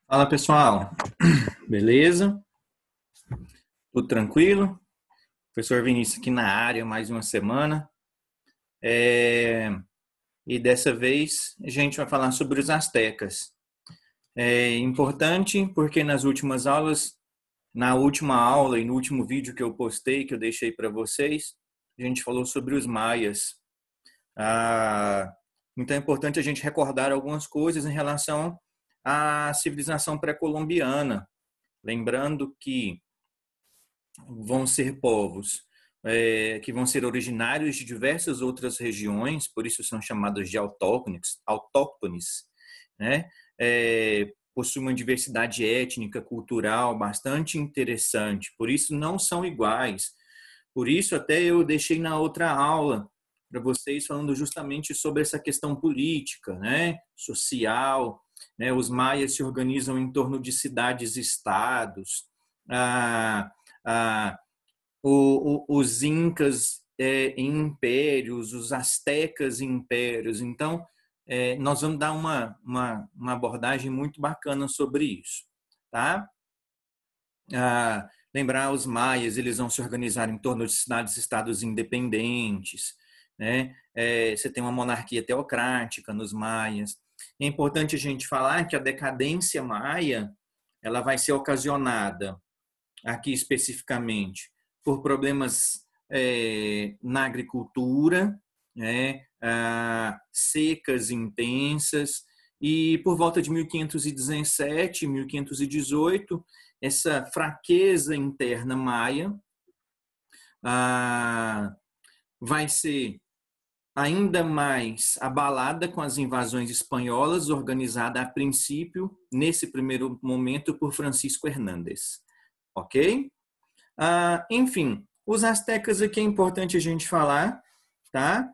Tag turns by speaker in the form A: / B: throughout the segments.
A: Fala pessoal, beleza? Tudo tranquilo? Professor Vinícius aqui na área, mais uma semana. E dessa vez a gente vai falar sobre os astecas. É importante porque nas últimas aulas, na última aula e no último vídeo que eu postei, que eu deixei para vocês, a gente falou sobre os maias. Então é importante a gente recordar algumas coisas em relação à civilização pré-colombiana. Lembrando que vão ser povos que vão ser originários de diversas outras regiões, por isso são chamados de autóctones, né? Possuem uma diversidade étnica, cultural bastante interessante, por isso não são iguais. Por isso até eu deixei na outra aula para vocês falando justamente sobre essa questão política, né? Social, né? Os maias se organizam em torno de cidades-estados. Ah, ah, os incas em impérios, os astecas em impérios. Então, nós vamos dar uma abordagem muito bacana sobre isso. Tá? Lembrar os maias, eles vão se organizar em torno de cidades-estados independentes. Né? Você tem uma monarquia teocrática nos maias. É importante a gente falar que a decadência maia ela vai ser ocasionada aqui especificamente por problemas na agricultura, né, secas intensas, e por volta de 1517, 1518, essa fraqueza interna maia vai ser ainda mais abalada com as invasões espanholas, organizada a princípio, nesse primeiro momento, por Francisco Hernández. Ok? Enfim, os astecas aqui é importante a gente falar, tá?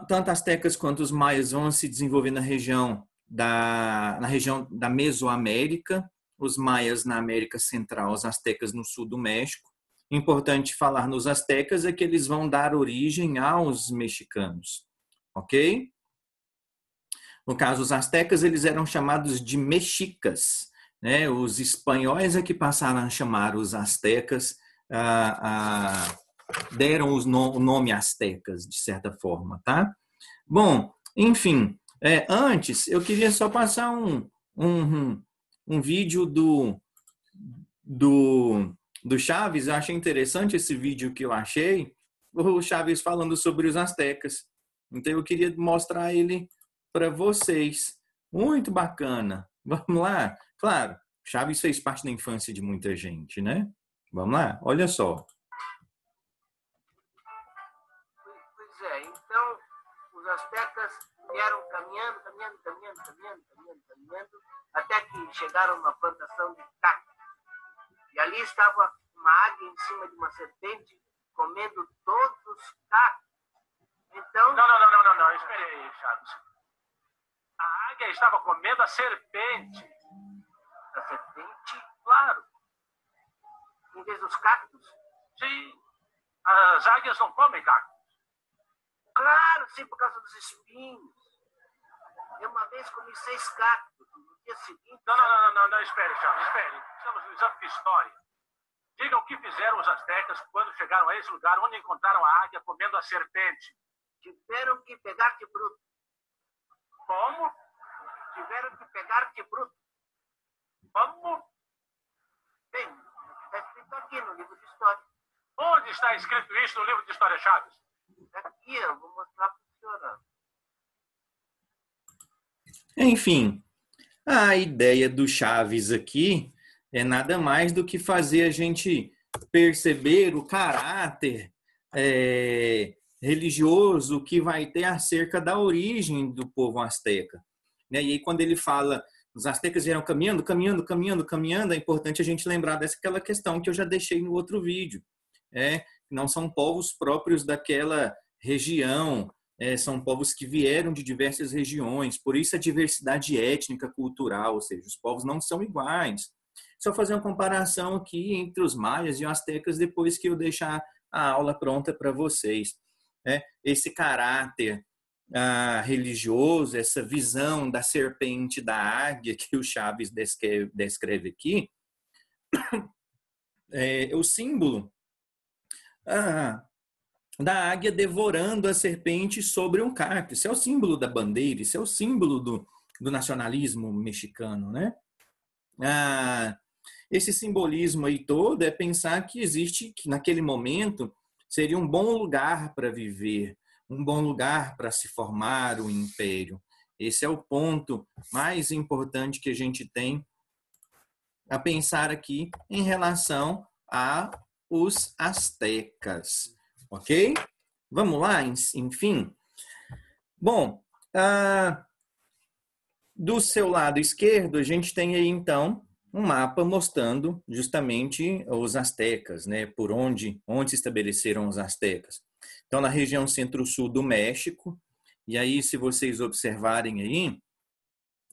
A: Tanto astecas quanto os maias vão se desenvolver na região da Mesoamérica, os maias na América Central, os astecas no sul do México. Importante falar nos astecas é que eles vão dar origem aos mexicanos, ok? No caso, os astecas eles eram chamados de mexicas, né? Os espanhóis é que passaram a chamar os astecas, deram o nome astecas, de certa forma, tá? Bom, enfim, antes eu queria só passar um vídeo do Chaves. Eu achei interessante esse vídeo que eu achei, o Chaves falando sobre os astecas. Então eu queria mostrar ele para vocês. Muito bacana. Vamos lá? Claro, Chaves fez parte da infância de muita gente, né? Vamos lá? Olha só.
B: Pois é, então os astecas vieram caminhando, caminhando, caminhando, caminhando, caminhando, caminhando, até que chegaram numa plantação de cacto. E ali estava uma águia em cima de uma serpente, comendo todos os cactos. Então...
C: Não, espere aí, Chaves. A águia estava comendo a serpente.
B: A serpente?
C: Claro.
B: Em vez dos cactos?
C: Sim, as águias não comem cactos.
B: Claro, sim, por causa dos espinhos. Eu uma vez comi 6 cactos, no dia seguinte...
C: Não, espere, Chaves, espere. Estamos no exame de história. Diga o que fizeram os astecas quando chegaram a esse lugar onde encontraram a águia comendo a serpente.
B: Tiveram que pegar de bruto.
C: Como?
B: Tiveram que pegar de bruto.
C: Como?
B: Bem, está escrito aqui no livro de história.
C: Onde está escrito isso no livro de história, Chaves?
B: Aqui, eu vou mostrar para o senhor.
A: Enfim, a ideia do Chaves aqui é nada mais do que fazer a gente perceber o caráter religioso que vai ter acerca da origem do povo asteca. E aí, quando ele fala, os astecas vieram caminhando, caminhando, caminhando, caminhando, é importante a gente lembrar dessa questão que eu já deixei no outro vídeo. Não são povos próprios daquela região, são povos que vieram de diversas regiões, por isso a diversidade étnica, cultural, ou seja, os povos não são iguais. Só fazer uma comparação aqui entre os maias e os astecas depois que eu deixar a aula pronta para vocês. Esse caráter religioso, essa visão da serpente da águia que o Chaves descreve aqui, é o símbolo da águia devorando a serpente sobre um cacto. Isso é o símbolo da bandeira, isso é o símbolo do nacionalismo mexicano, né? Esse simbolismo aí todo é pensar que existe, que naquele momento seria um bom lugar para viver, um bom lugar para se formar o império. Esse é o ponto mais importante que a gente tem a pensar aqui em relação aos astecas, ok? Vamos lá, enfim. Bom, do seu lado esquerdo, a gente tem aí, então, um mapa mostrando justamente os astecas, né? Por onde se estabeleceram os astecas. Então, na região centro-sul do México, e aí, se vocês observarem aí,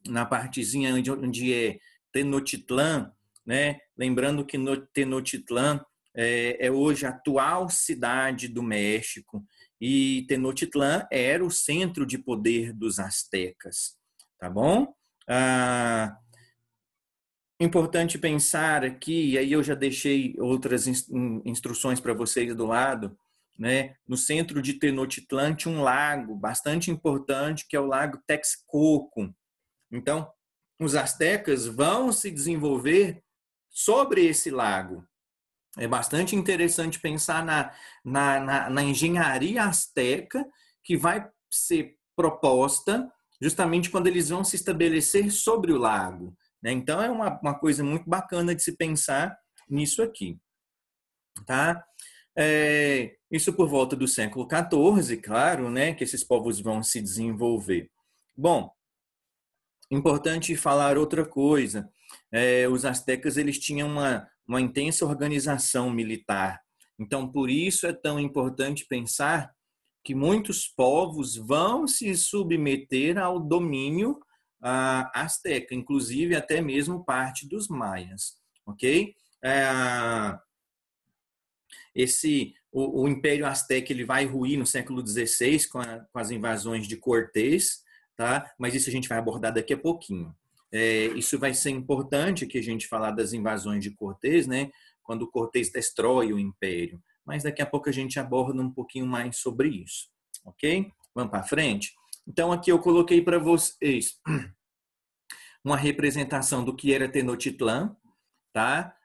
A: na partezinha onde é Tenochtitlán, né? Lembrando que Tenochtitlán é hoje a atual cidade do México, e Tenochtitlán era o centro de poder dos astecas, tá bom? Importante pensar aqui, e aí eu já deixei outras instruções para vocês do lado, né? No centro de Tenochtitlán tinha um lago bastante importante, que é o Lago Texcoco. Então, os astecas vão se desenvolver sobre esse lago. É bastante interessante pensar na engenharia asteca que vai ser proposta justamente quando eles vão se estabelecer sobre o lago. Então, é uma coisa muito bacana de se pensar nisso aqui. Tá? Isso por volta do século XIV, claro, né, que esses povos vão se desenvolver. Bom, importante falar outra coisa. Os astecas eles tinham uma intensa organização militar. Então, por isso é tão importante pensar que muitos povos vão se submeter ao domínio asteca, inclusive até mesmo parte dos maias, ok? O Império Azteca ele vai ruir no século XVI com as invasões de Cortés, tá? Mas isso a gente vai abordar daqui a pouquinho. Isso vai ser importante que a gente falar das invasões de Cortés, né? Quando Cortés destrói o Império. Mas daqui a pouco a gente aborda um pouquinho mais sobre isso, ok? Vamos para frente? Então aqui eu coloquei para vocês uma representação do que era Tenochtitlán, tá?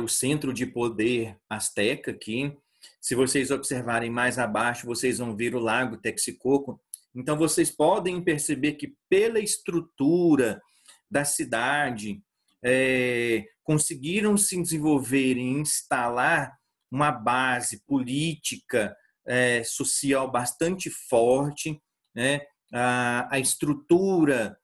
A: O centro de poder asteca aqui. Se vocês observarem mais abaixo, vocês vão ver o Lago Texcoco. Então, vocês podem perceber que pela estrutura da cidade, conseguiram se desenvolver e instalar uma base política, social bastante forte, né? A estrutura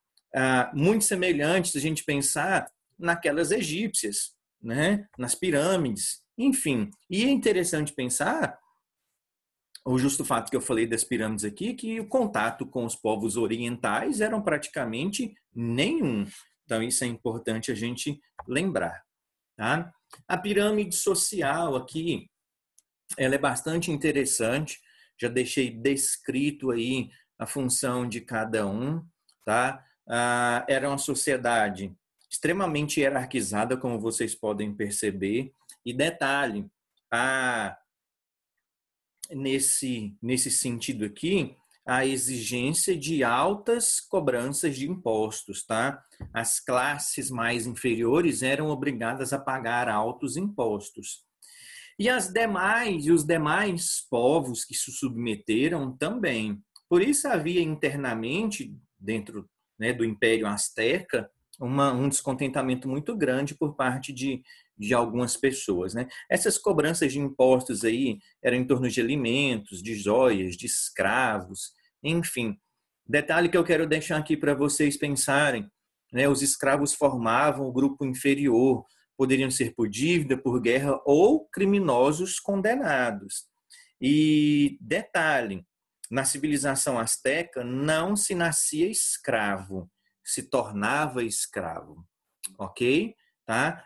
A: muito semelhante, se a gente pensar naquelas egípcias, né? Nas pirâmides, enfim. E é interessante pensar, o justo fato que eu falei das pirâmides aqui, que o contato com os povos orientais eram praticamente nenhum. Então, isso é importante a gente lembrar. Tá? A pirâmide social aqui, ela é bastante interessante. Já deixei descrito aí a função de cada um. Tá? Era uma sociedade extremamente hierarquizada, como vocês podem perceber. E detalhe, nesse sentido aqui, a exigência de altas cobranças de impostos, tá? As classes mais inferiores eram obrigadas a pagar altos impostos. E os demais povos que se submeteram também. Por isso havia internamente, dentro, né, do Império Azteca, um descontentamento muito grande por parte de algumas pessoas, né? Essas cobranças de impostos aí eram em torno de alimentos, de joias, de escravos, enfim. Detalhe que eu quero deixar aqui para vocês pensarem, né? Os escravos formavam o grupo inferior, poderiam ser por dívida, por guerra ou criminosos condenados. E detalhe, na civilização asteca não se nascia escravo, se tornava escravo, ok? Tá?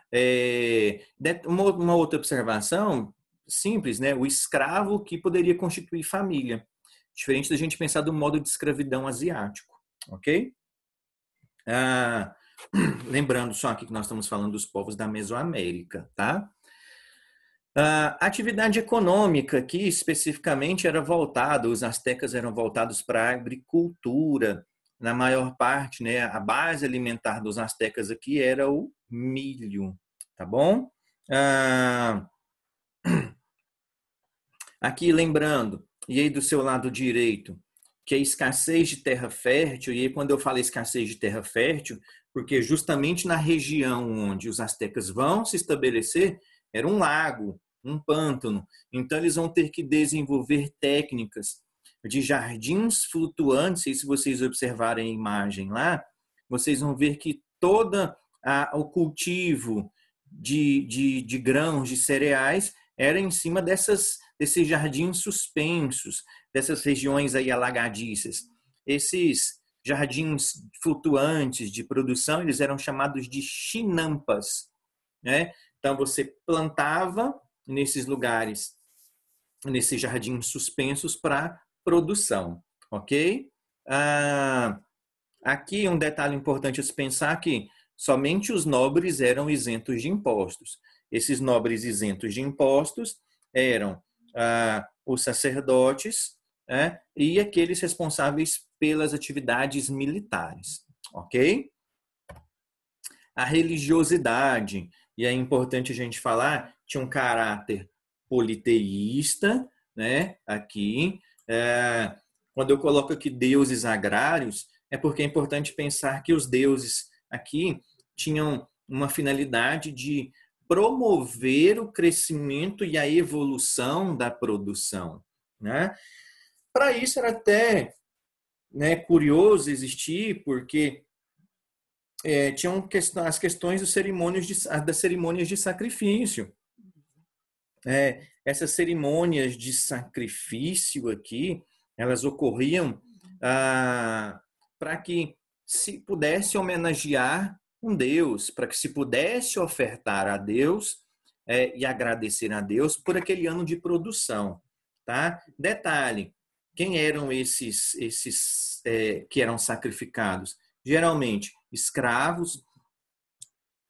A: Uma outra observação simples, né? O escravo que poderia constituir família. Diferente da gente pensar do modo de escravidão asiático, ok? Lembrando só aqui que nós estamos falando dos povos da Mesoamérica, tá? A atividade econômica aqui, especificamente, era voltada, os astecas eram voltados para a agricultura, na maior parte, né? A base alimentar dos astecas aqui era o milho, tá bom? Aqui, lembrando, e aí do seu lado direito, que a escassez de terra fértil, e aí quando eu falo escassez de terra fértil, porque justamente na região onde os astecas vão se estabelecer, era um lago, um pântano. Então, eles vão ter que desenvolver técnicas de jardins flutuantes, e se vocês observarem a imagem lá, vocês vão ver que todo o cultivo de grãos, de cereais, era em cima desses jardins suspensos, dessas regiões aí alagadiças. Esses jardins flutuantes de produção, eles eram chamados de chinampas, né? Então, você plantava nesses lugares, nesses jardins suspensos para produção, ok? Aqui um detalhe importante a se pensar que somente os nobres eram isentos de impostos. Esses nobres isentos de impostos eram os sacerdotes, né, e aqueles responsáveis pelas atividades militares, ok? A religiosidade, e é importante a gente falar, tinha um caráter politeísta, né, aqui. Quando eu coloco aqui deuses agrários, é porque é importante pensar que os deuses aqui tinham uma finalidade de promover o crescimento e a evolução da produção, né? Para isso era até, né, curioso existir, porque tinham as questões das cerimônias de sacrifício. Essas cerimônias de sacrifício aqui, elas ocorriam para que se pudesse homenagear um Deus, para que se pudesse ofertar a Deus e agradecer a Deus por aquele ano de produção, tá? Detalhe, quem eram esses que eram sacrificados? Geralmente escravos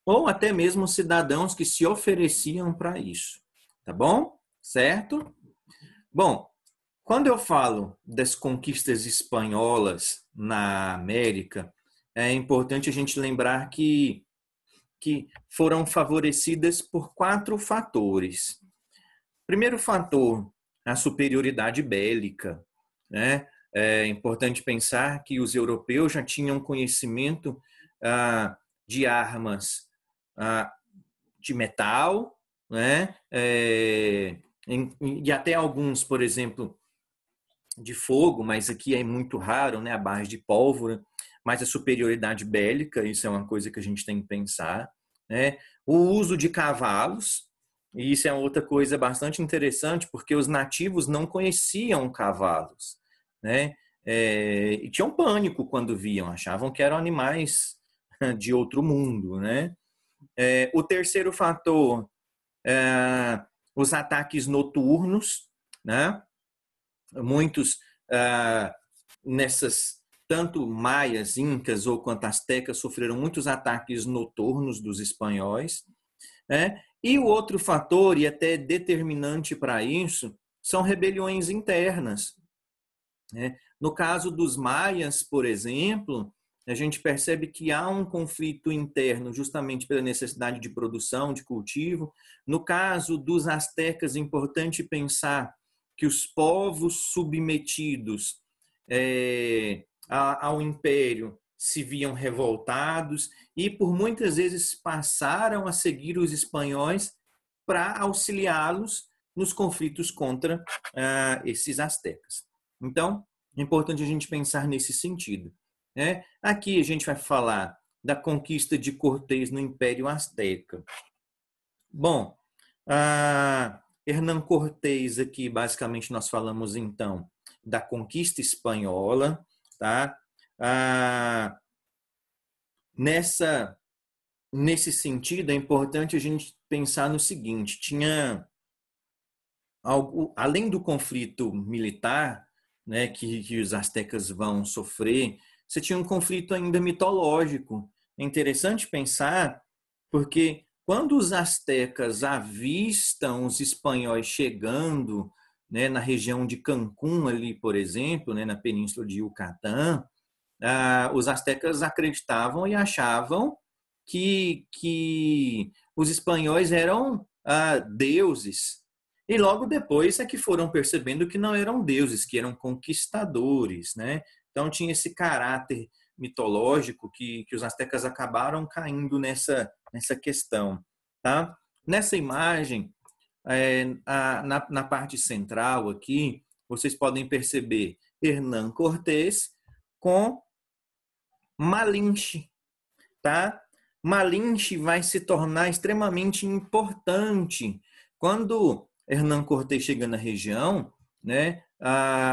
A: ou até mesmo cidadãos que se ofereciam para isso, tá bom? Certo? Bom, quando eu falo das conquistas espanholas na América, é importante a gente lembrar que foram favorecidas por 4 fatores. Primeiro fator, a superioridade bélica, né? É importante pensar que os europeus já tinham conhecimento de armas de metal, né? E até alguns, por exemplo, de fogo, mas aqui é muito raro, né? A base de pólvora, mas a superioridade bélica, isso é uma coisa que a gente tem que pensar, né? O uso de cavalos, e isso é outra coisa bastante interessante, porque os nativos não conheciam cavalos, né? E tinham pânico quando viam, achavam que eram animais de outro mundo, né? O terceiro fator, os ataques noturnos, né? Muitos tanto maias, incas ou quanto astecas sofreram muitos ataques noturnos dos espanhóis, né? E o outro fator, e até determinante para isso, são rebeliões internas, né? No caso dos maias, por exemplo, a gente percebe que há um conflito interno justamente pela necessidade de produção, de cultivo. No caso dos astecas, é importante pensar que os povos submetidos ao império se viam revoltados e por muitas vezes passaram a seguir os espanhóis para auxiliá-los nos conflitos contra esses astecas. Então, é importante a gente pensar nesse sentido, né? Aqui a gente vai falar da conquista de Cortés no Império Azteca. Bom, Hernán Cortés aqui, basicamente, nós falamos, então, da conquista espanhola, tá? Nesse sentido, é importante a gente pensar no seguinte, tinha algo, além do conflito militar, né, que os astecas vão sofrer, você tinha um conflito ainda mitológico. É interessante pensar, porque quando os astecas avistam os espanhóis chegando, né, na região de Cancún, ali, por exemplo, né, na península de Yucatán, os astecas acreditavam e achavam que os espanhóis eram deuses. E logo depois é que foram percebendo que não eram deuses, que eram conquistadores, né? Então tinha esse caráter mitológico que os astecas acabaram caindo nessa questão, tá? Nessa imagem, na parte central aqui, vocês podem perceber Hernán Cortés com Malinche, tá? Malinche vai se tornar extremamente importante quando Hernán Cortés chega na região, né?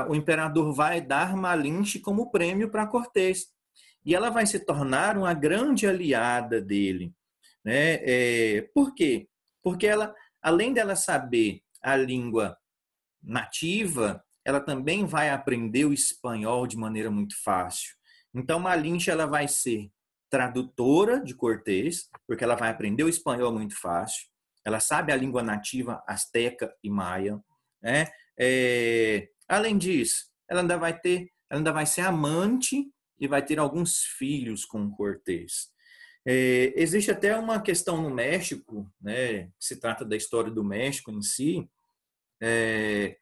A: O imperador vai dar Malinche como prêmio para Cortés e ela vai se tornar uma grande aliada dele, né? Por quê? Porque ela, além dela saber a língua nativa, ela também vai aprender o espanhol de maneira muito fácil. Então, Malinche ela vai ser tradutora de Cortés, porque ela vai aprender o espanhol muito fácil. Ela sabe a língua nativa asteca e maia, né? Além disso, ela ainda vai ser amante e vai ter alguns filhos com Cortés. Existe até uma questão no México, né? Que se trata da história do México em si, é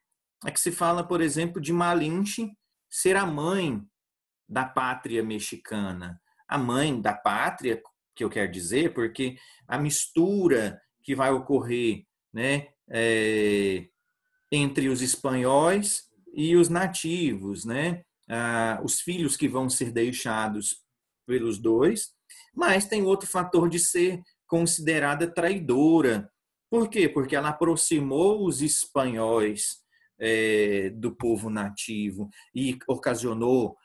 A: que se fala, por exemplo, de Malinche ser a mãe da pátria mexicana. A mãe da pátria, que eu quero dizer, porque a mistura que vai ocorrer, né, entre os espanhóis e os nativos, né, os filhos que vão ser deixados pelos dois, mas tem outro fator de ser considerada traidora. Por quê? Porque ela aproximou os espanhóis do povo nativo e ocasionou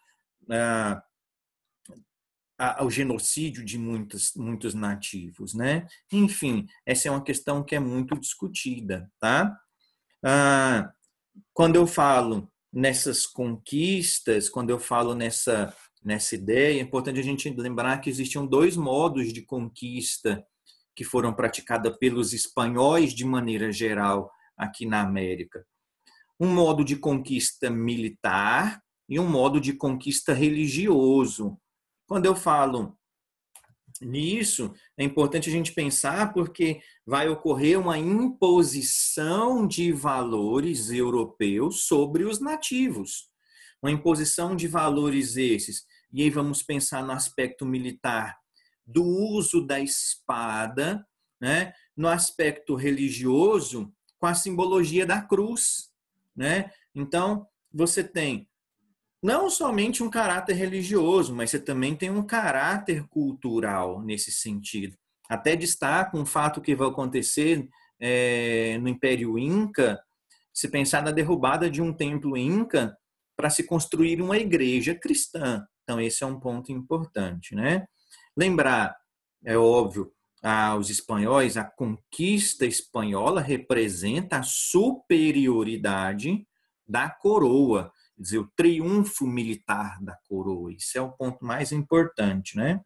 A: o genocídio de muitos nativos, né? Enfim, essa é uma questão que é muito discutida, tá? Quando eu falo nessas conquistas, quando eu falo nessa ideia, é importante a gente lembrar que existiam dois modos de conquista que foram praticadas pelos espanhóis de maneira geral aqui na América. Um modo de conquista militar e um modo de conquista religioso. Quando eu falo nisso, é importante a gente pensar porque vai ocorrer uma imposição de valores europeus sobre os nativos. Uma imposição de valores esses. E aí vamos pensar no aspecto militar do uso da espada, né? No aspecto religioso, com a simbologia da cruz, né? Então, você tem não somente um caráter religioso, mas você também tem um caráter cultural nesse sentido. Até destaca um fato que vai acontecer no Império Inca, se pensar na derrubada de um templo Inca para se construir uma igreja cristã. Então, esse é um ponto importante, né? Lembrar, é óbvio, aos espanhóis, a conquista espanhola representa a superioridade da coroa, quer dizer, o triunfo militar da coroa. Isso é o ponto mais importante, né?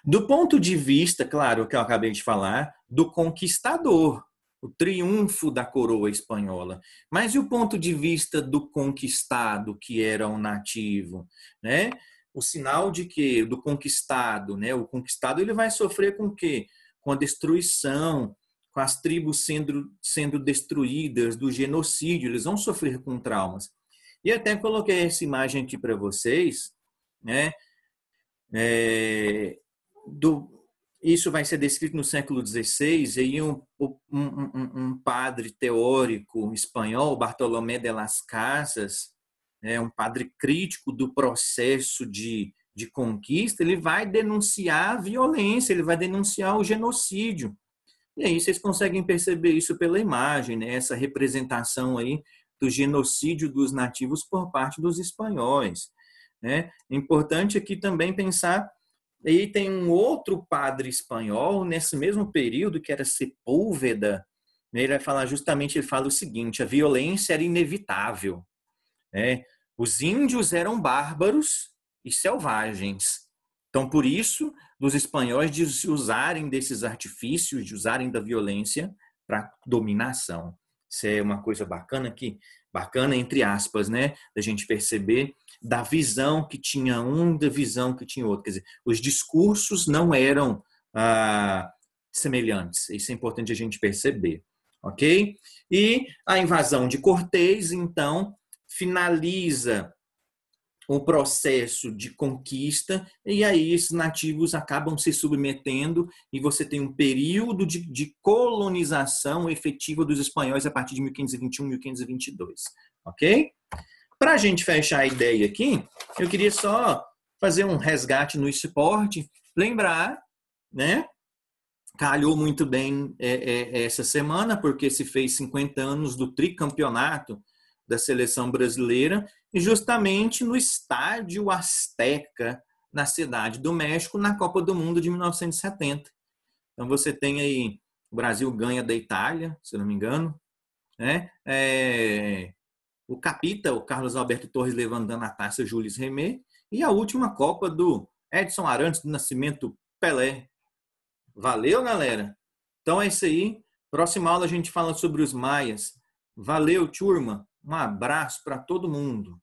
A: Do ponto de vista, claro, que eu acabei de falar, do conquistador, o triunfo da coroa espanhola. Mas e o ponto de vista do conquistado, que era um nativo, né? O sinal de que do conquistado, né? O conquistado ele vai sofrer com o quê? Com a destruição, com as tribos sendo destruídas, do genocídio, eles vão sofrer com traumas. E até coloquei essa imagem aqui para vocês, né? Isso vai ser descrito no século XVI, e aí um padre teórico espanhol, Bartolomé de las Casas, um padre crítico do processo de conquista, ele vai denunciar a violência, ele vai denunciar o genocídio. E aí vocês conseguem perceber isso pela imagem, né? Essa representação aí do genocídio dos nativos por parte dos espanhóis, né? É importante aqui também pensar, aí tem um outro padre espanhol nesse mesmo período, que era Sepúlveda, Ele vai falar justamente, ele fala o seguinte: a violência era inevitável, né? Os índios eram bárbaros e selvagens. Então, por isso, dos espanhóis de usarem desses artifícios, de usarem da violência para dominação. Isso é uma coisa bacana aqui, bacana entre aspas, né? Da gente perceber da visão que tinha um, da visão que tinha outro. Quer dizer, os discursos não eram semelhantes. Isso é importante a gente perceber, ok? E a invasão de Cortés, então, finaliza o processo de conquista, e aí esses nativos acabam se submetendo e você tem um período de colonização efetiva dos espanhóis a partir de 1521, 1522, ok? Para a gente fechar a ideia aqui, eu queria só fazer um resgate no esporte, lembrar, né? Calhou muito bem essa semana, porque se fez 50 anos do tricampeonato da seleção brasileira, e justamente no Estádio Azteca, na Cidade do México, na Copa do Mundo de 1970. Então você tem aí, o Brasil ganha da Itália, se não me engano, né? O capita, o Carlos Alberto Torres levantando a taça Jules Rimet, e a última Copa do Edson Arantes do Nascimento Pelé. Valeu, galera? Então é isso aí. Próxima aula a gente fala sobre os maias. Valeu, turma. Um abraço para todo mundo.